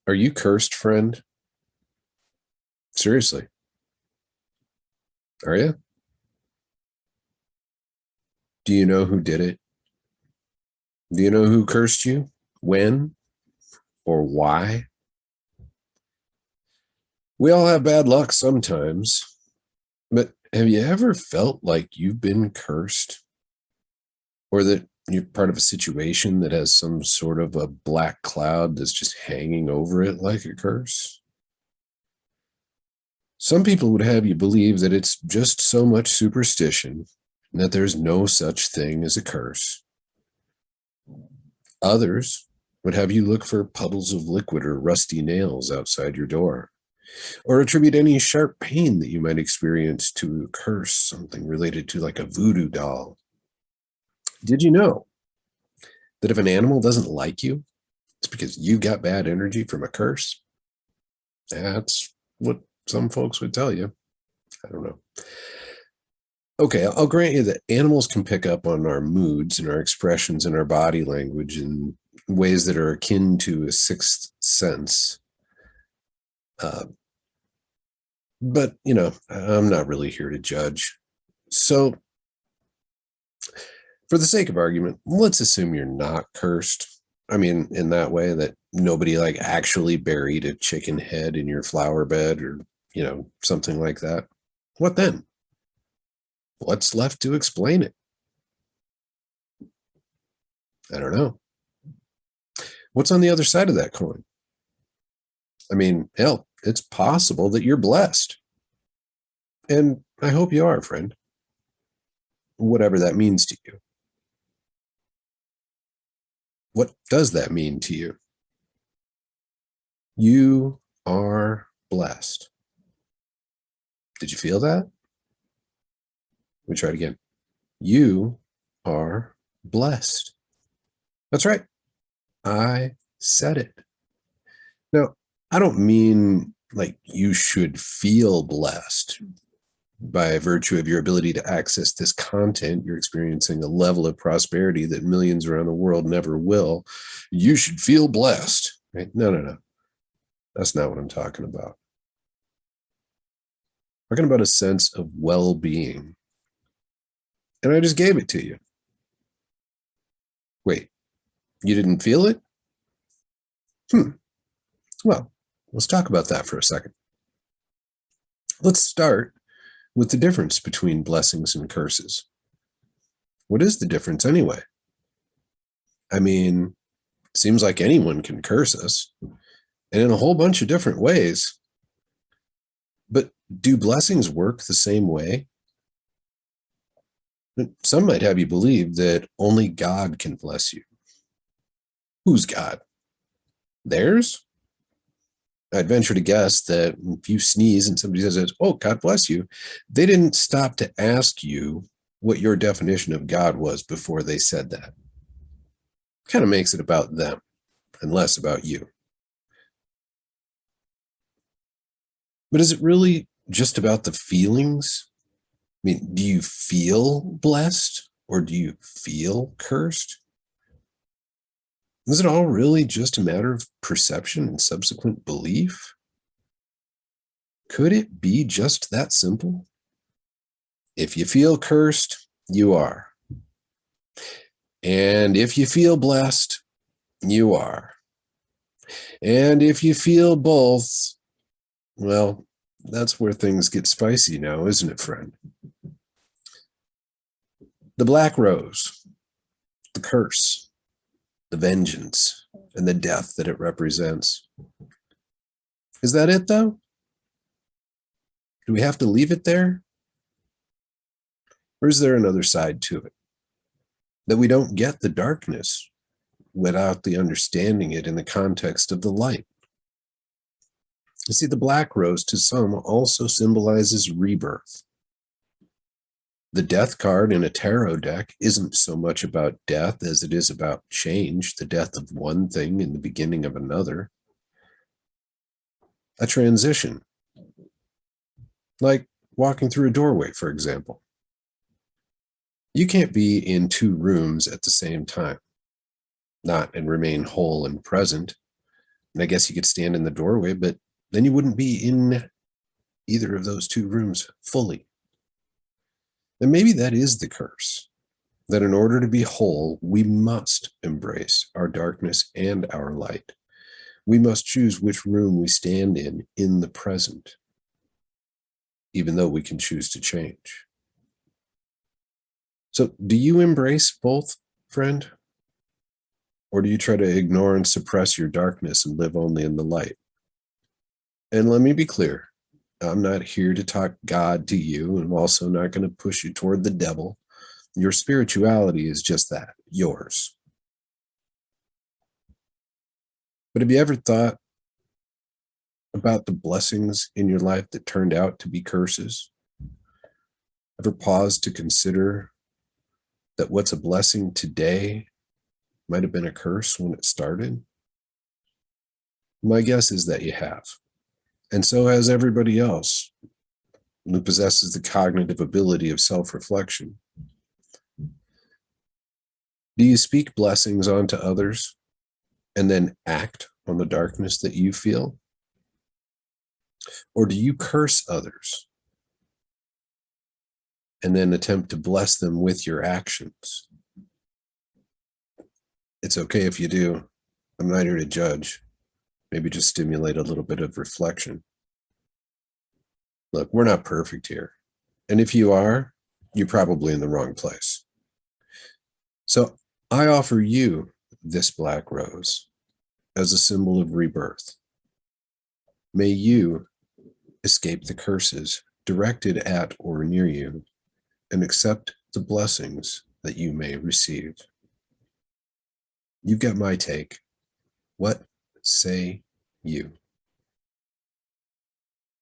Are you cursed, friend? Seriously. Are you? Do you know who did it? Do you know who cursed you? When? Or why? We all have bad luck sometimes, but have you ever felt like you've been cursed? Or that you're part of a situation that has some sort of a black cloud that's just hanging over it like a curse? Some people would have you believe that it's just so much superstition and that there's no such thing as a curse. Others would have you look for puddles of liquid or rusty nails outside your door, or attribute any sharp pain that you might experience to a curse, something related to like a voodoo doll. Did you know that if an animal doesn't like you, it's because you got bad energy from a curse? That's what some folks would tell you. I don't know. Okay, I'll grant you that animals can pick up on our moods and our expressions and our body language in ways that are akin to a sixth sense. But, I'm not really here to judge. So, for the sake of argument, let's assume you're not cursed. I mean, in that way that nobody like actually buried a chicken head in your flower bed or, something like that. What then? What's left to explain it? I don't know. What's on the other side of that coin? I mean, hell, it's possible that you're blessed. And I hope you are, friend. Whatever that means to you. What does that mean to you? You are blessed. Did you feel that? Let me try it again. You are blessed. That's right. I said it. Now, I don't mean like you should feel blessed by virtue of your ability to access this content. You're experiencing a level of prosperity that millions around the world never will. You should feel blessed, right? No. That's not what I'm talking about. I'm talking about a sense of well-being. And I just gave it to you. Wait, you didn't feel it? Well, let's talk about that for a second. Let's start with the difference between blessings and curses. What is the difference anyway? I mean, it seems like anyone can curse us, and in a whole bunch of different ways. But do blessings work the same way? Some might have you believe that only God can bless you. Who's God? Theirs? I'd venture to guess that if you sneeze and somebody says, "Oh, God bless you," they didn't stop to ask you what your definition of God was before they said that. Kind of makes it about them and less about you. But is it really just about the feelings? I mean, do you feel blessed or do you feel cursed? Is it all really just a matter of perception and subsequent belief? Could it be just that simple? If you feel cursed, you are. And if you feel blessed, you are. And if you feel both, well, that's where things get spicy now, isn't it, friend? The black rose, the curse, the vengeance, and the death that it represents. Is that it, though? Do we have to leave it there? Or is there another side to it? That we don't get the darkness without the understanding it in the context of the light. You see, the black rose to some also symbolizes rebirth. The death card in a tarot deck isn't so much about death as it is about change, the death of one thing and the beginning of another. A transition, like walking through a doorway, for example. You can't be in two rooms at the same time, not and remain whole and present. And I guess you could stand in the doorway, but then you wouldn't be in either of those two rooms fully. And maybe that is the curse, that in order to be whole, we must embrace our darkness and our light. We must choose which room we stand in the present, even though we can choose to change. So, do you embrace both, friend? Or do you try to ignore and suppress your darkness and live only in the light? And let me be clear, I'm not here to talk God to you, and I'm also not going to push you toward the devil. Your spirituality is just that, yours. But have you ever thought about the blessings in your life that turned out to be curses? Ever paused to consider that what's a blessing today might have been a curse when it started? My guess is that you have. And so has everybody else who possesses the cognitive ability of self-reflection. Do you speak blessings onto others and then act on the darkness that you feel? Or do you curse others and then attempt to bless them with your actions? It's okay if you do. I'm not here to judge. Maybe just stimulate a little bit of reflection. Look, we're not perfect here. And if you are, you're probably in the wrong place. So I offer you this black rose as a symbol of rebirth. May you escape the curses directed at or near you and accept the blessings that you may receive. You've got my take. What say you?